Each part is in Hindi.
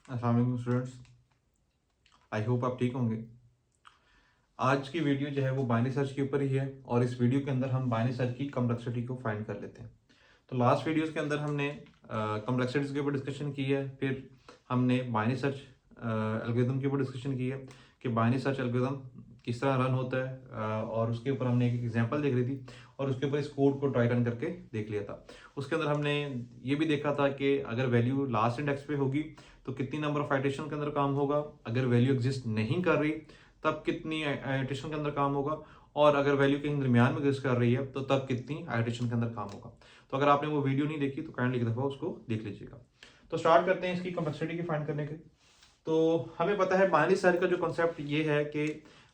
अस्सलाम वालेकुम स्टूडेंट्स। आई होप आप ठीक होंगे। आज की वीडियो जो है वो बाइनरी सर्च के ऊपर ही है और इस वीडियो के अंदर हम बाइनरी सर्च की कॉम्प्लेक्सिटी को फाइंड कर लेते हैं। तो लास्ट वीडियोस के अंदर हमने कॉम्प्लेक्सिटीज के ऊपर डिस्कशन की है, फिर हमने बाइनरी सर्च एल्गोरिथम के ऊपर डिस्कशन की है कि बाइनरी सर्च एल्गोरिथम किस तरह रन होता है, और उसके ऊपर हमने एक एग्जांपल देख रही थी और उसके ऊपर इस कोड को ट्राई रन करके देख लिया था। उसके अंदर हमने ये भी देखा था कि अगर वैल्यू लास्ट इंडेक्स पे होगी तो कितनी नंबर ऑफ आइटरेशन के अंदर काम होगा, अगर वैल्यू एग्जिस्ट नहीं कर रही तब कितनी आइटरेशन के अंदर काम होगा, और अगर वैल्यू कहीं दरमियान में एग्जिस्ट कर रही है तो तब कितनी आइटरेशन के अंदर काम होगा। तो अगर आपने वो वीडियो नहीं देखी तो काइंडली एक दफ़ा उसको देख लीजिएगा। तो स्टार्ट करते हैं इसकी कॉम्प्लेक्सिटी की फाइंड करने के। तो हमें पता है बाइनरी सर्च का जो कॉन्सेप्ट ये है कि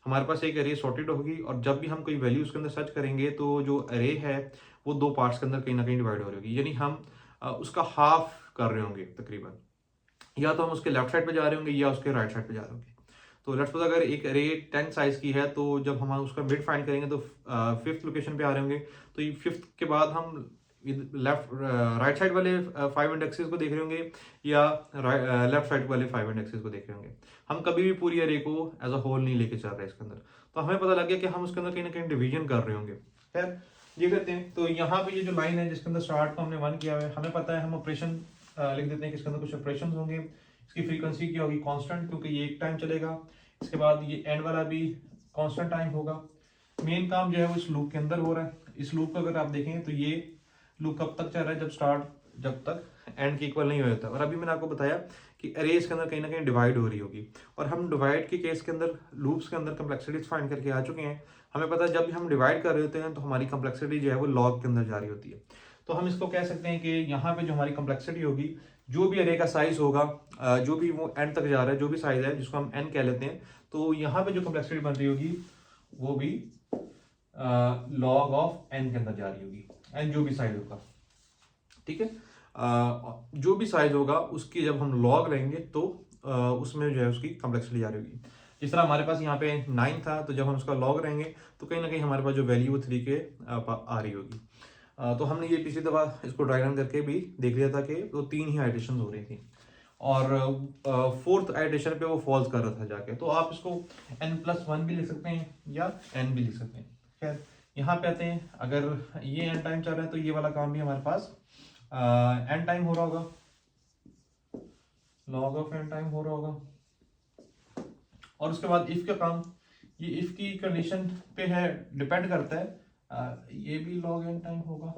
हमारे पास एक अरे सॉर्टेड होगी और जब भी हम कोई वैल्यू उसके अंदर सर्च करेंगे तो जो अरे है वो दो पार्ट्स के अंदर कहीं ना कहीं डिवाइड हो रही होगी, यानी हम उसका हाफ कर रहे होंगे तकरीबन। या तो हम उसके लेफ्ट साइड पे जा रहे होंगे या उसके राइट साइड पे जा रहे होंगे। तो लेट्स सपोज अगर एक अरे 10 साइज की है तो जब हम उसका मिड फाइंड करेंगे तो फिफ्थ लोकेशन पे आ रहे होंगे। तो ये फिफ्थ के बाद हम लेफ्ट राइट साइड वाले 5 इंडेक्सेस को देख रहे होंगे या लेफ्ट साइड वाले 5 इंडेक्सेस को देख रहे होंगे। हम कभी भी पूरी अरे को एज अ होल नहीं लेके चल रहे इसके अंदर। तो हमें पता लग गया कि हम उसके अंदर कहीं ना कहीं डिवीजन कर रहे होंगे। खैर ये करते हैं। तो यहाँ पे ये जो लाइन है जिसके अंदर स्टार्ट को हमने 1 किया हुआ है, हमें पता है हम ऑपरेशन लिख देते हैं कि इसके अंदर कुछ ऑपरेशन होंगे। इसकी फ्रीक्वेंसी क्या होगी, कांस्टेंट, क्योंकि ये एक टाइम चलेगा। इसके बाद ये एंड वाला भी कांस्टेंट टाइम होगा। मेन काम जो है वो इस लूप के अंदर हो रहा है। इस लूप को अगर आप देखें तो ये लूप कब तक चल रहा है, जब तक एंड के इक्वल नहीं हो जाता। और अभी मैंने आपको बताया कि अरे इसके अंदर कहीं ना कहीं डिवाइड हो रही होगी, और हम डिवाइड के केस के अंदर लूप्स के अंदर कम्प्लेक्सिटीज फाइंड करके आ चुके हैं। हमें पता है जब भी हम डिवाइड कर रहे होते हैं तो हमारी कम्प्लेक्सिटी जो है वो लॉग के अंदर जा रही होती है। तो हम इसको कह सकते हैं कि यहाँ पे जो हमारी कम्प्लेक्सिटी होगी, जो भी अरे का साइज होगा, जो भी वो एंड तक जा रहा है, जो भी साइज है जिसको हम एन कह लेते हैं, तो यहाँ पे जो कम्प्लेक्सिटी बन रही होगी वो भी लॉग ऑफ एन के अंदर जा रही होगी। एन जो भी साइज होगा, ठीक है, जो भी साइज होगा उसकी जब हम लॉग लेंगे तो उसमें जो है उसकी कम्प्लेक्सिटी आ रही होगी। जिस तरह हमारे पास यहाँ पे 9 था, तो जब हम उसका लॉग रहेंगे तो कहीं ना कहीं हमारे पास जो वैल्यू 3 के आ रही होगी। तो हमने ये पिछली दफा इसको ड्राई रन करके भी देख लिया था कि तो 3 ही आइटरेशन हो रही थी और फोर्थ आइटरेशन पे वो फॉल्स कर रहा था जाके। तो आप इसको n+1 भी लिख सकते हैं या n भी लिख सकते हैं। खैर यहाँ पे आते हैं, अगर ये n टाइम चल रहा है तो ये वाला काम भी हमारे पास n टाइम हो रहा होगा, लॉग ऑफ n टाइम हो रहा होगा। और उसके बाद इफ का काम, ये इफ की कंडीशन पे है, डिपेंड करता है, ये भी लॉग n टाइम होगा।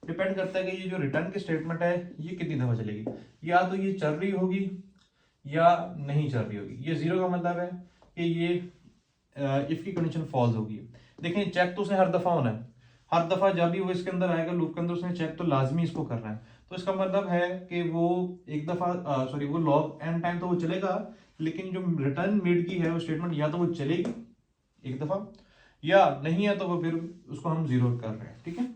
डिपेंड करता है कि ये जो रिटर्न की स्टेटमेंट है ये कितनी दफा चलेगी, या तो ये चल रही होगी या नहीं चल रही होगी। ये 0 का मतलब है कि ये इफ की कंडीशन फॉल्स होगी। देखें चेक तो उसने हर दफा होना है, हर दफा जब भी वो इसके अंदर आएगा लूप के अंदर उसने चेक तो लाजमी इसको करना है। तो इसका मतलब है कि वो एक दफा सॉरी वो लॉग एन टाइम तो वो चलेगा, लेकिन जो रिटर्न मिड की है वो स्टेटमेंट या तो वो चलेगी एक दफा या नहीं है तो वो फिर उसको हम 0 कर रहे हैं। ठीक है,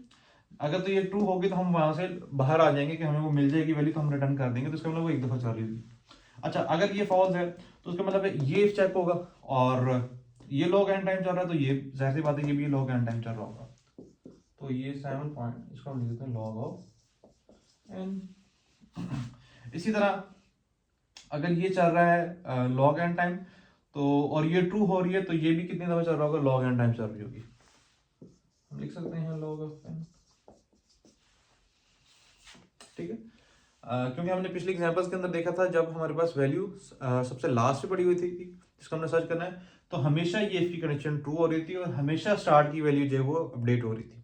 अगर तो ये ट्रू होगी तो हम वहां से बाहर आ जाएंगे कि हमें वो मिल जाएगी वैल्यू, तो हम रिटर्न कर देंगे, तो इसका मतलब वो एक दफा चल रही होगी। अच्छा, अगर ये फॉल्स है तो उसका मतलब है ये चेक होगा, और ये लॉग एन टाइम चल रहा है तो ये जाहिर सी बात है ये भी लॉग एन टाइम चल रहा होगा। तो ये 7 पॉइंट इसको हम लिख देते हैं लॉग ऑफ एन। इसी तरह अगर ये चल रहा है लॉग एन टाइम, तो और ये ट्रू हो रही है तो ये भी कितनी दफा चल रहा होगा, लॉग एन टाइम चल रही होगी। हम लिख सकते हैं लॉग ऑफ एन। ठीक है, क्योंकि हमने पिछले एग्जांपल्स के अंदर देखा था जब हमारे पास वैल्यू सबसे लास्ट पे पड़ी हुई थी जिसको हमने सर्च करना है, तो हमेशा ये इफ की कंडीशन ट्रू हो रही थी और हमेशा स्टार्ट की वैल्यू जो है वो अपडेट हो रही थी।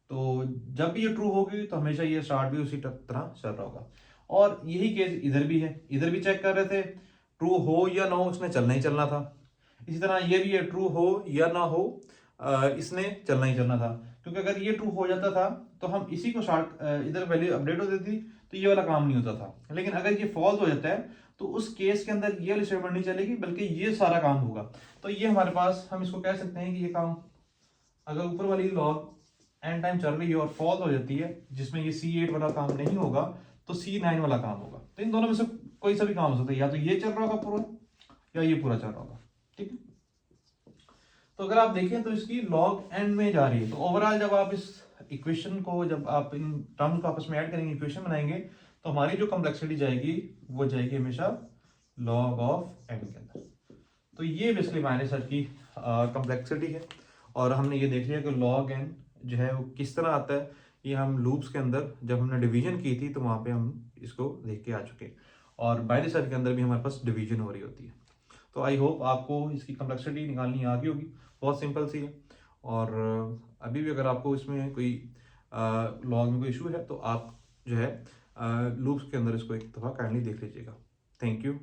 तो जब भी ये ट्रू होगी तो हमेशा ये स्टार्ट भी उसी तरह चल रहा होगा। और यही केस इधर भी है, इधर भी चेक कर रहे थे ट्रू हो या ना हो, उसने चलना ही चलना था। इसी तरह ये भी है ट्रू हो या ना हो, इसने चलना ही चलना था, क्योंकि अगर ये ट्रू हो जाता था तो हम इसी को स्टार्ट इधर वैल्यू अपडेट हो जाती तो ये वाला काम नहीं होता था। लेकिन अगर ये फॉल्स हो जाता है तो उस केस के अंदर ये वाली स्टेटमेंट नहीं चलेगी बल्कि ये सारा काम होगा। तो ये हमारे पास हम इसको कह सकते हैं कि ये काम अगर ऊपर वाली लॉग एन टाइम चल रही है और फॉल्स हो जाती है जिसमें ये C8 वाला काम नहीं होगा तो C9 वाला काम होगा। तो इन दोनों में से कोई सा भी काम हो सकता है, या तो ये चल रहा होगा पूरा या ये पूरा चल रहा होगा। ठीक है, तो अगर आप देखें तो इसकी लॉग एंड में जा रही है। तो ओवरऑल जब आप इस इक्वेशन को, जब आप इन टर्म को आपस में ऐड करेंगे, इक्वेशन बनाएंगे, तो हमारी जो कम्प्लेक्सिटी जाएगी वो जाएगी हमेशा log ऑफ n के अंदर। तो ये बेसिकली बाइनरी सर्च की कम्प्लेक्सिटी है। और हमने ये देख लिया कि log n जो है वो किस तरह आता है, ये हम लूप्स के अंदर जब हमने डिवीजन की थी तो वहाँ पे हम इसको देख के आ चुके। और बाइनरी सर्च के अंदर भी हमारे पास डिवीजन हो रही होती है। तो आई होप आपको इसकी कम्प्लेक्सिटी निकालनी आ गई होगी, बहुत सिंपल सी है। और अभी भी अगर आपको इसमें कोई लॉग में कोई इशू है तो आप जो है लूप्स के अंदर इसको एक दफ़ा काइंडली देख लीजिएगा। Thank you.